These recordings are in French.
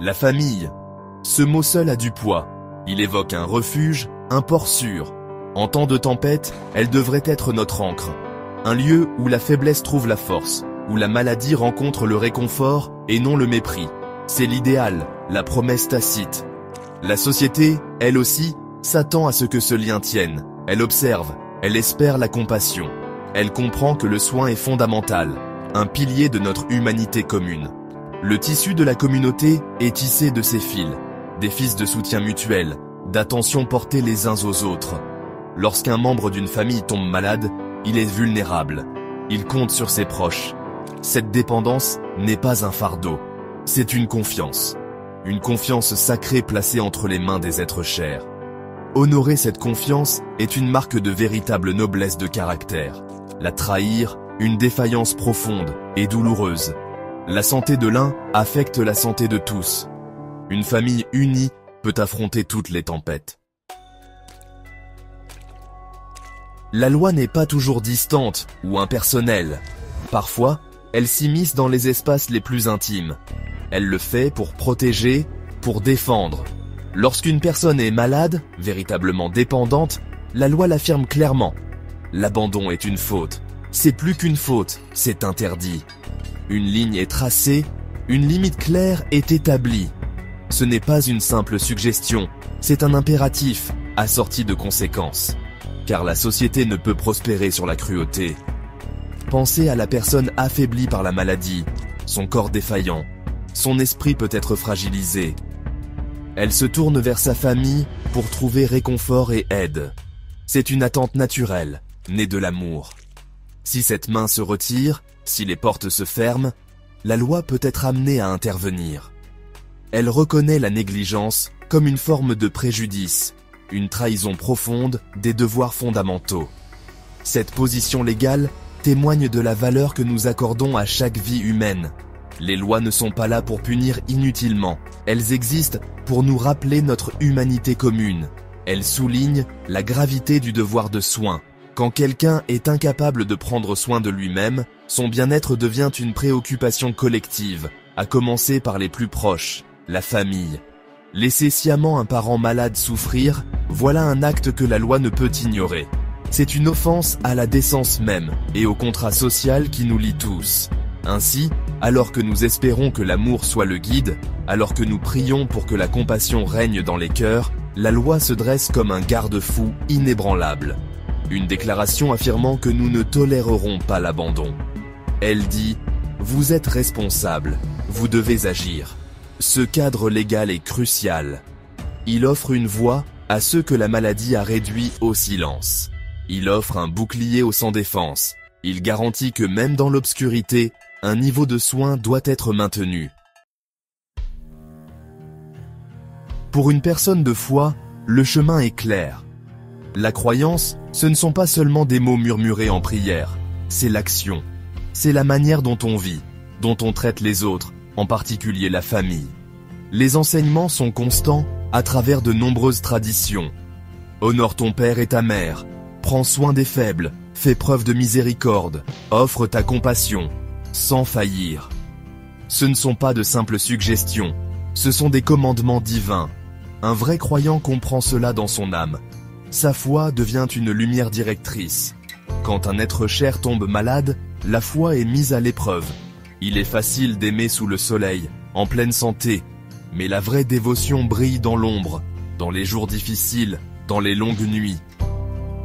La famille. Ce mot seul a du poids. Il évoque un refuge, un port sûr. En temps de tempête, elle devrait être notre ancre. Un lieu où la faiblesse trouve la force, où la maladie rencontre le réconfort et non le mépris. C'est l'idéal, la promesse tacite. La société, elle aussi, s'attend à ce que ce lien tienne. Elle observe, elle espère la compassion. Elle comprend que le soin est fondamental, un pilier de notre humanité commune. Le tissu de la communauté est tissé de ces fils, des fils de soutien mutuel, d'attention portée les uns aux autres. Lorsqu'un membre d'une famille tombe malade, il est vulnérable. Il compte sur ses proches. Cette dépendance n'est pas un fardeau, c'est une confiance. Une confiance sacrée placée entre les mains des êtres chers. Honorer cette confiance est une marque de véritable noblesse de caractère. La trahir, une défaillance profonde et douloureuse. La santé de l'un affecte la santé de tous. Une famille unie peut affronter toutes les tempêtes. La loi n'est pas toujours distante ou impersonnelle. Parfois, elle s'immisce dans les espaces les plus intimes. Elle le fait pour protéger, pour défendre. Lorsqu'une personne est malade, véritablement dépendante, la loi l'affirme clairement. L'abandon est une faute. C'est plus qu'une faute, c'est interdit. Une ligne est tracée, une limite claire est établie. Ce n'est pas une simple suggestion, c'est un impératif, assorti de conséquences. Car la société ne peut prospérer sur la cruauté. Pensez à la personne affaiblie par la maladie, son corps défaillant. Son esprit peut être fragilisé. Elle se tourne vers sa famille pour trouver réconfort et aide. C'est une attente naturelle, née de l'amour. Si cette main se retire, si les portes se ferment, la loi peut être amenée à intervenir. Elle reconnaît la négligence comme une forme de préjudice, une trahison profonde des devoirs fondamentaux. Cette position légale témoigne de la valeur que nous accordons à chaque vie humaine. Les lois ne sont pas là pour punir inutilement, elles existent pour nous rappeler notre humanité commune. Elles soulignent la gravité du devoir de soin. Quand quelqu'un est incapable de prendre soin de lui-même, son bien-être devient une préoccupation collective, à commencer par les plus proches, la famille. Laisser sciemment un parent malade souffrir, voilà un acte que la loi ne peut ignorer. C'est une offense à la décence même et au contrat social qui nous lie tous. Ainsi, alors que nous espérons que l'amour soit le guide, alors que nous prions pour que la compassion règne dans les cœurs, la loi se dresse comme un garde-fou inébranlable. Une déclaration affirmant que nous ne tolérerons pas l'abandon. Elle dit « Vous êtes responsables, vous devez agir ». Ce cadre légal est crucial. Il offre une voix à ceux que la maladie a réduits au silence. Il offre un bouclier aux sans-défense. Il garantit que même dans l'obscurité, un niveau de soin doit être maintenu. Pour une personne de foi, le chemin est clair. La croyance, ce ne sont pas seulement des mots murmurés en prière, c'est l'action. C'est la manière dont on vit, dont on traite les autres, en particulier la famille. Les enseignements sont constants à travers de nombreuses traditions. Honore ton père et ta mère, prends soin des faibles, fais preuve de miséricorde, offre ta compassion, sans faillir. Ce ne sont pas de simples suggestions, ce sont des commandements divins. Un vrai croyant comprend cela dans son âme. Sa foi devient une lumière directrice. Quand un être cher tombe malade, la foi est mise à l'épreuve. Il est facile d'aimer sous le soleil, en pleine santé, mais la vraie dévotion brille dans l'ombre, dans les jours difficiles, dans les longues nuits.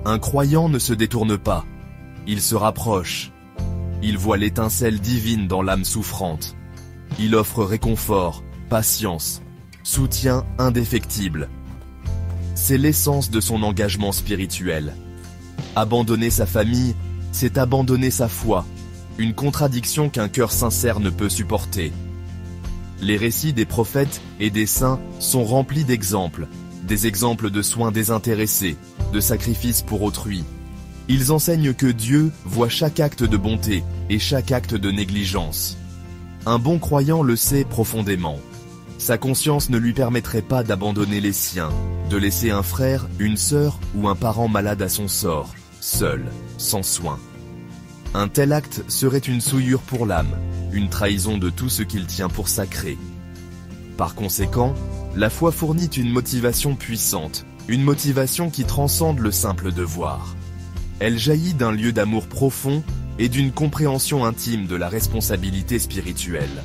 Un croyant ne se détourne pas, il se rapproche. Il voit l'étincelle divine dans l'âme souffrante. Il offre réconfort, patience, soutien indéfectible. C'est l'essence de son engagement spirituel. Abandonner sa famille, c'est abandonner sa foi, une contradiction qu'un cœur sincère ne peut supporter. Les récits des prophètes et des saints sont remplis d'exemples, des exemples de soins désintéressés, de sacrifices pour autrui. Ils enseignent que Dieu voit chaque acte de bonté et chaque acte de négligence. Un bon croyant le sait profondément. Sa conscience ne lui permettrait pas d'abandonner les siens, de laisser un frère, une sœur ou un parent malade à son sort, seul, sans soin. Un tel acte serait une souillure pour l'âme, une trahison de tout ce qu'il tient pour sacré. Par conséquent, la foi fournit une motivation puissante, une motivation qui transcende le simple devoir. Elle jaillit d'un lieu d'amour profond et d'une compréhension intime de la responsabilité spirituelle.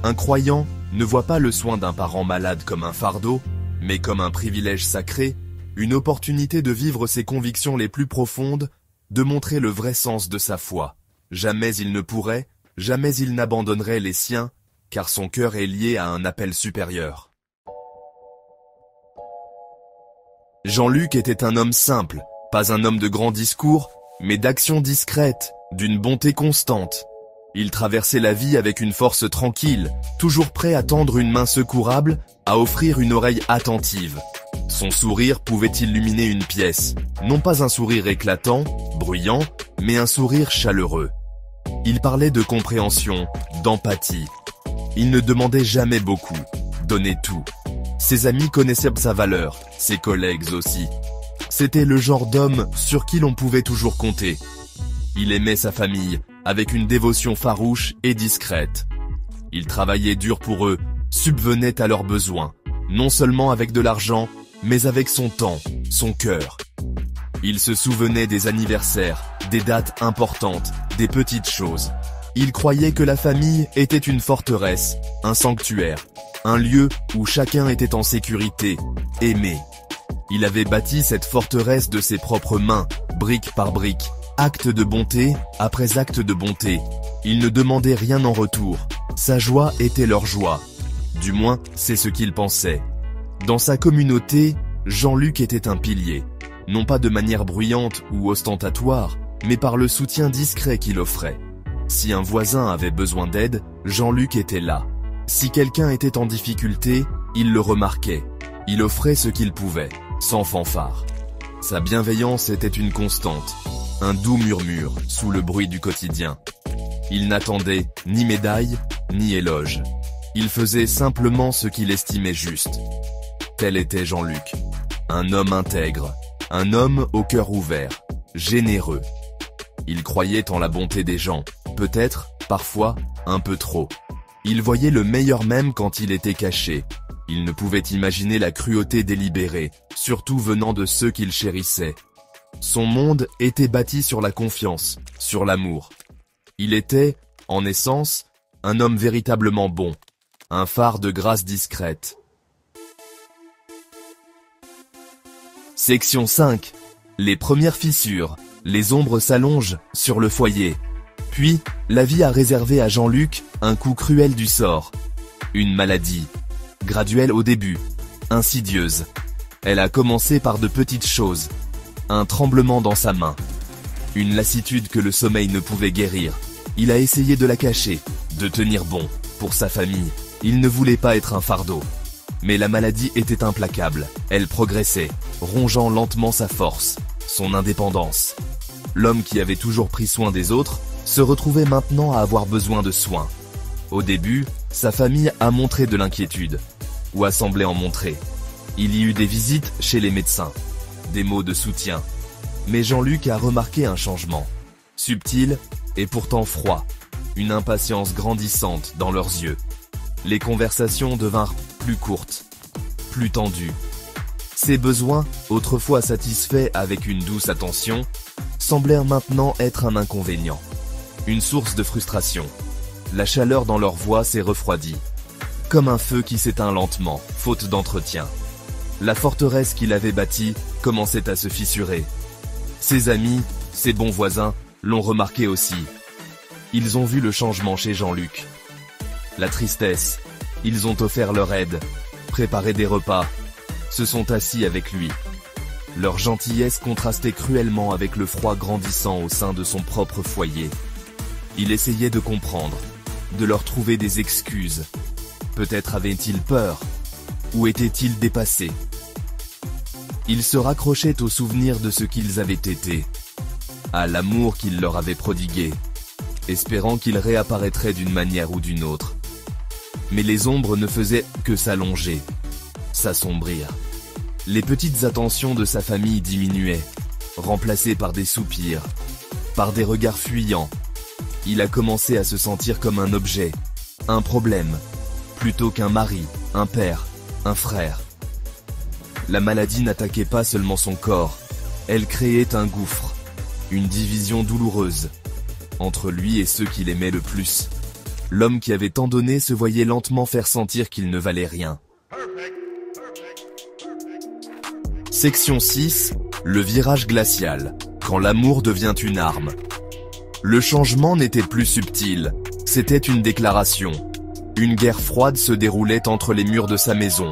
Un croyant ne voit pas le soin d'un parent malade comme un fardeau, mais comme un privilège sacré, une opportunité de vivre ses convictions les plus profondes, de montrer le vrai sens de sa foi. Jamais il ne pourrait, jamais il n'abandonnerait les siens, car son cœur est lié à un appel supérieur. Jean-Luc était un homme simple, pas un homme de grands discours, mais d'actions discrètes, d'une bonté constante. Il traversait la vie avec une force tranquille, toujours prêt à tendre une main secourable, à offrir une oreille attentive. Son sourire pouvait illuminer une pièce, non pas un sourire éclatant, bruyant, mais un sourire chaleureux. Il parlait de compréhension, d'empathie. Il ne demandait jamais beaucoup, donnait tout. Ses amis connaissaient sa valeur, ses collègues aussi. C'était le genre d'homme sur qui l'on pouvait toujours compter. Il aimait sa famille, avec une dévotion farouche et discrète. Il travaillait dur pour eux, subvenait à leurs besoins, non seulement avec de l'argent, mais avec son temps, son cœur. Il se souvenait des anniversaires, des dates importantes, des petites choses. Il croyait que la famille était une forteresse, un sanctuaire, un lieu où chacun était en sécurité, aimé. Il avait bâti cette forteresse de ses propres mains, brique par brique, acte de bonté après acte de bonté. Il ne demandait rien en retour. Sa joie était leur joie. Du moins, c'est ce qu'il pensait. Dans sa communauté, Jean-Luc était un pilier. Non pas de manière bruyante ou ostentatoire, mais par le soutien discret qu'il offrait. Si un voisin avait besoin d'aide, Jean-Luc était là. Si quelqu'un était en difficulté, il le remarquait. Il offrait ce qu'il pouvait, sans fanfare. Sa bienveillance était une constante, un doux murmure sous le bruit du quotidien. Il n'attendait ni médaille, ni éloge. Il faisait simplement ce qu'il estimait juste. Tel était Jean-Luc. Un homme intègre, un homme au cœur ouvert, généreux. Il croyait en la bonté des gens, peut-être, parfois, un peu trop. Il voyait le meilleur même quand il était caché. Il ne pouvait imaginer la cruauté délibérée, surtout venant de ceux qu'il chérissait. Son monde était bâti sur la confiance, sur l'amour. Il était, en essence, un homme véritablement bon, un phare de grâce discrète. Section 5. Les premières fissures. Les ombres s'allongent sur le foyer. Puis, la vie a réservé à Jean-Luc un coup cruel du sort. Une maladie. Graduelle au début. Insidieuse. Elle a commencé par de petites choses. Un tremblement dans sa main. Une lassitude que le sommeil ne pouvait guérir. Il a essayé de la cacher, de tenir bon. Pour sa famille, il ne voulait pas être un fardeau. Mais la maladie était implacable. Elle progressait, rongeant lentement sa force, son indépendance. L'homme qui avait toujours pris soin des autres se retrouvait maintenant à avoir besoin de soins. Au début, sa famille a montré de l'inquiétude, ou a semblé en montrer. Il y eut des visites chez les médecins, des mots de soutien. Mais Jean-Luc a remarqué un changement, subtil et pourtant froid, une impatience grandissante dans leurs yeux. Les conversations devinrent plus courtes, plus tendues. Ses besoins, autrefois satisfaits avec une douce attention, semblèrent maintenant être un inconvénient, une source de frustration. La chaleur dans leur voix s'est refroidie, comme un feu qui s'éteint lentement, faute d'entretien. La forteresse qu'il avait bâtie commençait à se fissurer. Ses amis, ses bons voisins, l'ont remarqué aussi. Ils ont vu le changement chez Jean-Luc. La tristesse, ils ont offert leur aide, préparé des repas, se sont assis avec lui. Leur gentillesse contrastait cruellement avec le froid grandissant au sein de son propre foyer. Il essayait de comprendre, de leur trouver des excuses. Peut-être avaient-ils peur, ou étaient-ils dépassés? Il se raccrochait aux souvenirs de ce qu'ils avaient été, à l'amour qu'il leur avait prodigué, espérant qu'il réapparaîtrait d'une manière ou d'une autre. Mais les ombres ne faisaient que s'allonger, s'assombrir. Les petites attentions de sa famille diminuaient, remplacées par des soupirs, par des regards fuyants. Il a commencé à se sentir comme un objet, un problème. plutôt qu'un mari, un père, un frère. La maladie n'attaquait pas seulement son corps, elle créait un gouffre, une division douloureuse, entre lui et ceux qu'il aimait le plus. L'homme qui avait tant donné se voyait lentement faire sentir qu'il ne valait rien. Section 6, le virage glacial, quand l'amour devient une arme. Le changement n'était plus subtil, c'était une déclaration. Une guerre froide se déroulait entre les murs de sa maison.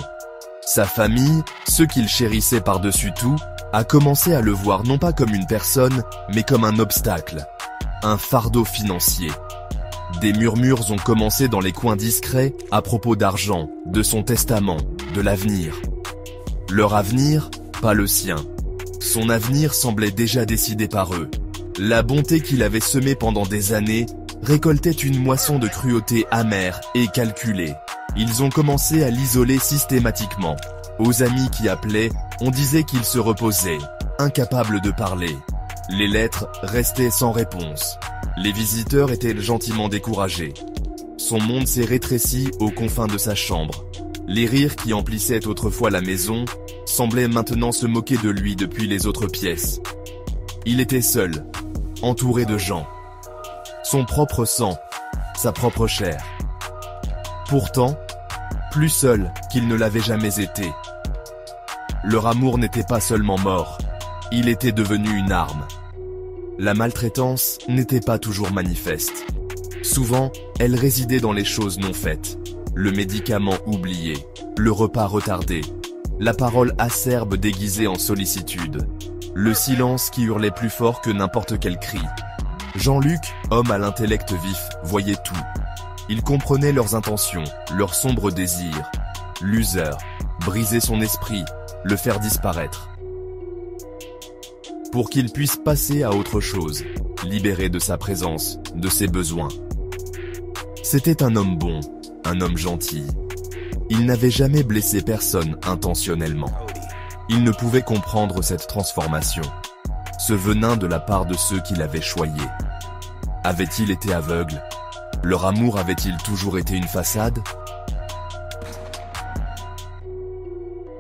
Sa famille, ceux qu'il chérissait par-dessus tout, a commencé à le voir non pas comme une personne, mais comme un obstacle, un fardeau financier. Des murmures ont commencé dans les coins discrets à propos d'argent, de son testament, de l'avenir. Leur avenir, pas le sien. Son avenir semblait déjà décidé par eux. La bonté qu'il avait semée pendant des années récoltait une moisson de cruauté amère et calculée. Ils ont commencé à l'isoler systématiquement. Aux amis qui appelaient, on disait qu'il se reposait, incapable de parler. Les lettres restaient sans réponse. Les visiteurs étaient gentiment découragés. Son monde s'est rétréci aux confins de sa chambre. Les rires qui emplissaient autrefois la maison semblaient maintenant se moquer de lui depuis les autres pièces. Il était seul, entouré de gens. Son propre sang, sa propre chair. Pourtant, plus seul qu'il ne l'avait jamais été. Leur amour n'était pas seulement mort, il était devenu une arme. La maltraitance n'était pas toujours manifeste. Souvent, elle résidait dans les choses non faites. Le médicament oublié, le repas retardé, la parole acerbe déguisée en sollicitude, le silence qui hurlait plus fort que n'importe quel cri. Jean-Luc, homme à l'intellect vif, voyait tout. Il comprenait leurs intentions, leurs sombres désirs. L'useur, briser son esprit, le faire disparaître. Pour qu'il puisse passer à autre chose, libéré de sa présence, de ses besoins. C'était un homme bon, un homme gentil. Il n'avait jamais blessé personne intentionnellement. Il ne pouvait comprendre cette transformation, ce venin de la part de ceux qui l'avaient choyé. Avait-il été aveugle? Leur amour avait-il toujours été une façade?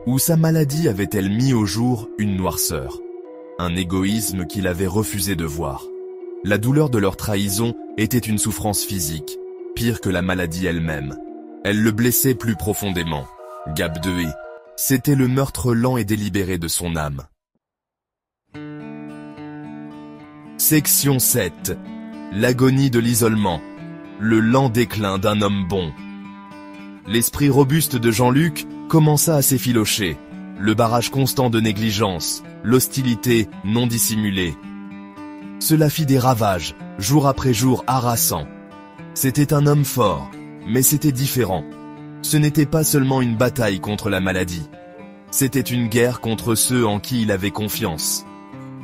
Ou sa maladie avait-elle mis au jour une noirceur? Un égoïsme qu'il avait refusé de voir. La douleur de leur trahison était une souffrance physique, pire que la maladie elle-même. Elle le blessait plus profondément. Gap de haie. C'était le meurtre lent et délibéré de son âme. Section 7. L'agonie de l'isolement. Le lent déclin d'un homme bon. L'esprit robuste de Jean-Luc commença à s'effilocher. Le barrage constant de négligence, l'hostilité non dissimulée. Cela fit des ravages, jour après jour harassants. C'était un homme fort, mais c'était différent. Ce n'était pas seulement une bataille contre la maladie. C'était une guerre contre ceux en qui il avait confiance.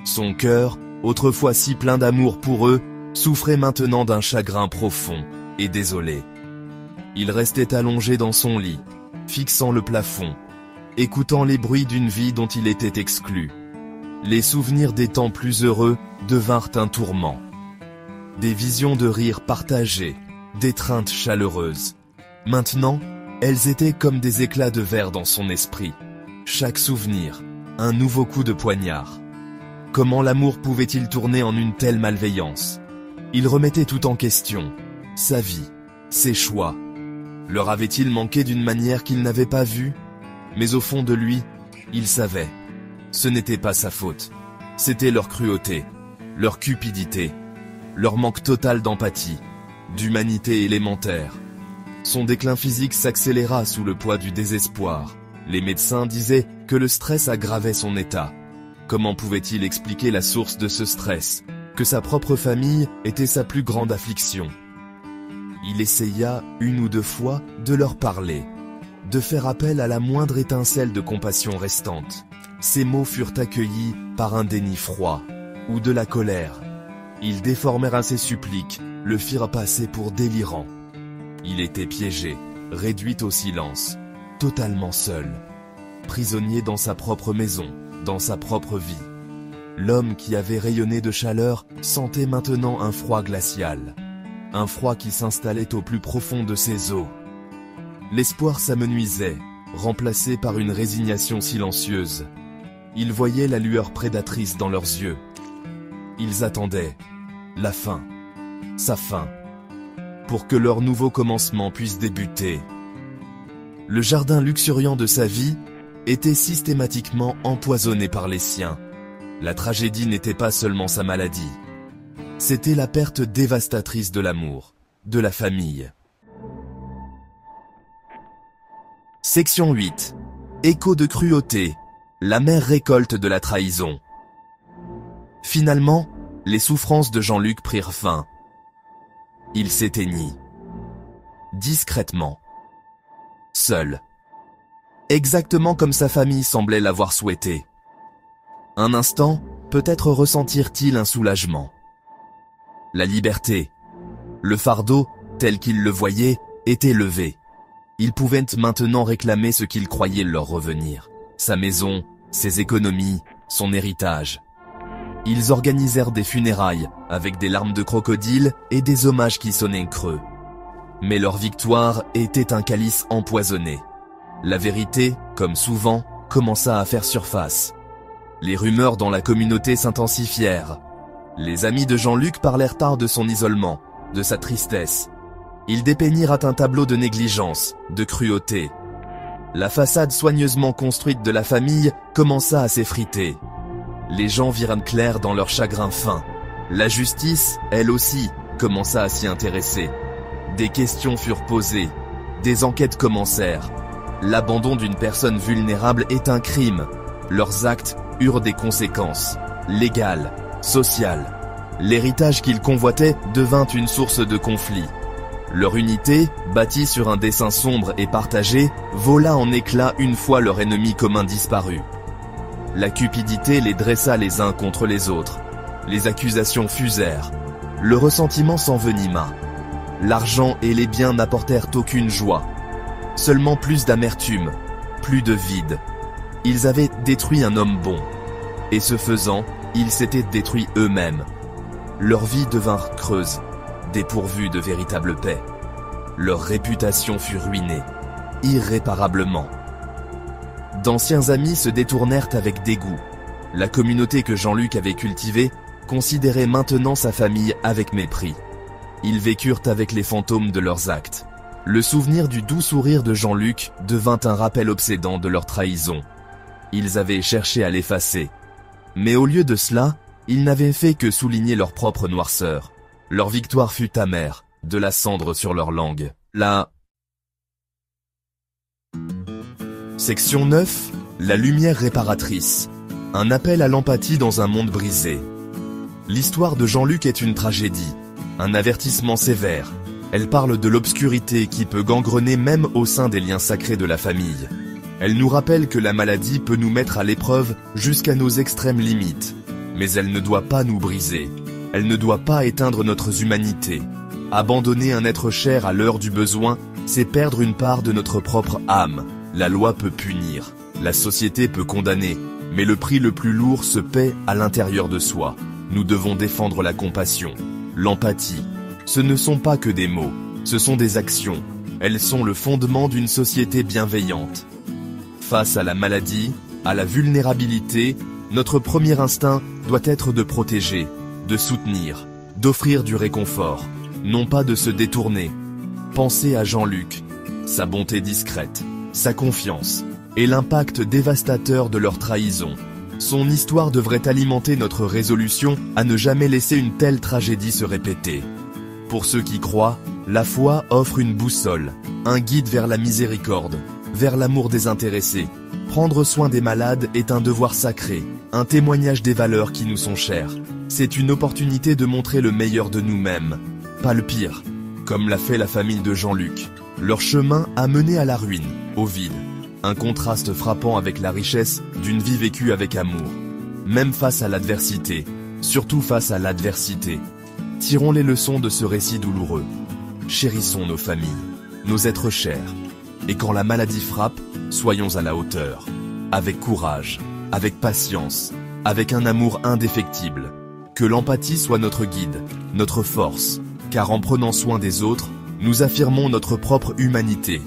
Son cœur, autrefois si plein d'amour pour eux, souffrait maintenant d'un chagrin profond et désolé. Il restait allongé dans son lit, fixant le plafond, écoutant les bruits d'une vie dont il était exclu. Les souvenirs des temps plus heureux devinrent un tourment. Des visions de rire partagés, d'étreintes chaleureuses. Maintenant, elles étaient comme des éclats de verre dans son esprit. Chaque souvenir, un nouveau coup de poignard. Comment l'amour pouvait-il tourner en une telle malveillance? Il remettait tout en question, sa vie, ses choix. Leur avait-il manqué d'une manière qu'il n'avait pas vue? Mais au fond de lui, il savait. Ce n'était pas sa faute. C'était leur cruauté, leur cupidité, leur manque total d'empathie, d'humanité élémentaire. Son déclin physique s'accéléra sous le poids du désespoir. Les médecins disaient que le stress aggravait son état. Comment pouvait-il expliquer la source de ce stress? Que sa propre famille était sa plus grande affliction. Il essaya, une ou deux fois, de leur parler, de faire appel à la moindre étincelle de compassion restante. Ces mots furent accueillis par un déni froid, ou de la colère. Ils déformèrent ses suppliques, le firent passer pour délirant. Il était piégé, réduit au silence, totalement seul, prisonnier dans sa propre maison, dans sa propre vie. L'homme qui avait rayonné de chaleur sentait maintenant un froid glacial, un froid qui s'installait au plus profond de ses os. L'espoir s'amenuisait, remplacé par une résignation silencieuse. Ils voyaient la lueur prédatrice dans leurs yeux. Ils attendaient la fin, sa fin, pour que leur nouveau commencement puisse débuter. Le jardin luxuriant de sa vie était systématiquement empoisonné par les siens. La tragédie n'était pas seulement sa maladie. C'était la perte dévastatrice de l'amour, de la famille. Section 8. Écho de cruauté. L'amère récolte de la trahison. Finalement, les souffrances de Jean-Luc prirent fin. Il s'éteignit. Discrètement. Seul. Exactement comme sa famille semblait l'avoir souhaité. Un instant, peut-être ressentirent-ils un soulagement. La liberté, le fardeau, tel qu'ils le voyaient, était levé. Ils pouvaient maintenant réclamer ce qu'ils croyaient leur revenir. Sa maison, ses économies, son héritage. Ils organisèrent des funérailles, avec des larmes de crocodile et des hommages qui sonnaient creux. Mais leur victoire était un calice empoisonné. La vérité, comme souvent, commença à faire surface. Les rumeurs dans la communauté s'intensifièrent. Les amis de Jean-Luc parlèrent tard de son isolement, de sa tristesse. Ils dépeignirent un tableau de négligence, de cruauté. La façade soigneusement construite de la famille commença à s'effriter. Les gens virent clair dans leur chagrin fin. La justice, elle aussi, commença à s'y intéresser. Des questions furent posées. Des enquêtes commencèrent. L'abandon d'une personne vulnérable est un crime. Leurs actes eurent des conséquences, légales, sociales. L'héritage qu'ils convoitaient devint une source de conflit. Leur unité, bâtie sur un dessein sombre et partagé, vola en éclats une fois leur ennemi commun disparu. La cupidité les dressa les uns contre les autres. Les accusations fusèrent. Le ressentiment s'envenima. L'argent et les biens n'apportèrent aucune joie. Seulement plus d'amertume, plus de vide. Ils avaient détruit un homme bon. Et ce faisant, ils s'étaient détruits eux-mêmes. Leur vie devint creuse, dépourvue de véritable paix. Leur réputation fut ruinée, irréparablement. D'anciens amis se détournèrent avec dégoût. La communauté que Jean-Luc avait cultivée considérait maintenant sa famille avec mépris. Ils vécurent avec les fantômes de leurs actes. Le souvenir du doux sourire de Jean-Luc devint un rappel obsédant de leur trahison. Ils avaient cherché à l'effacer. Mais au lieu de cela, ils n'avaient fait que souligner leur propre noirceur. Leur victoire fut amère, de la cendre sur leur langue. Section 9. La lumière réparatrice. Un appel à l'empathie dans un monde brisé. L'histoire de Jean-Luc est une tragédie, un avertissement sévère. Elle parle de l'obscurité qui peut gangrener même au sein des liens sacrés de la famille. Elle nous rappelle que la maladie peut nous mettre à l'épreuve jusqu'à nos extrêmes limites. Mais elle ne doit pas nous briser. Elle ne doit pas éteindre notre humanité. Abandonner un être cher à l'heure du besoin, c'est perdre une part de notre propre âme. La loi peut punir, la société peut condamner, mais le prix le plus lourd se paie à l'intérieur de soi. Nous devons défendre la compassion, l'empathie. Ce ne sont pas que des mots, ce sont des actions. Elles sont le fondement d'une société bienveillante. Face à la maladie, à la vulnérabilité, notre premier instinct doit être de protéger, de soutenir, d'offrir du réconfort, non pas de se détourner. Pensez à Jean-Luc, sa bonté discrète, sa confiance, et l'impact dévastateur de leur trahison. Son histoire devrait alimenter notre résolution à ne jamais laisser une telle tragédie se répéter. Pour ceux qui croient, la foi offre une boussole, un guide vers la miséricorde, vers l'amour désintéressé. Prendre soin des malades est un devoir sacré, un témoignage des valeurs qui nous sont chères. C'est une opportunité de montrer le meilleur de nous-mêmes, pas le pire, comme l'a fait la famille de Jean-Luc. Leur chemin a mené à la ruine, au vide. Un contraste frappant avec la richesse d'une vie vécue avec amour. Même face à l'adversité, surtout face à l'adversité. Tirons les leçons de ce récit douloureux. Chérissons nos familles, nos êtres chers. Et quand la maladie frappe, soyons à la hauteur. Avec courage, avec patience, avec un amour indéfectible. Que l'empathie soit notre guide, notre force. Car en prenant soin des autres, nous affirmons notre propre humanité.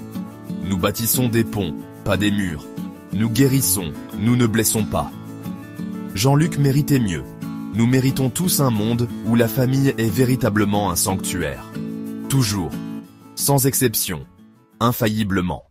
Nous bâtissons des ponts, pas des murs. Nous guérissons, nous ne blessons pas. Jean-Luc méritait mieux. Nous méritons tous un monde où la famille est véritablement un sanctuaire. Toujours. Sans exception. Infailliblement.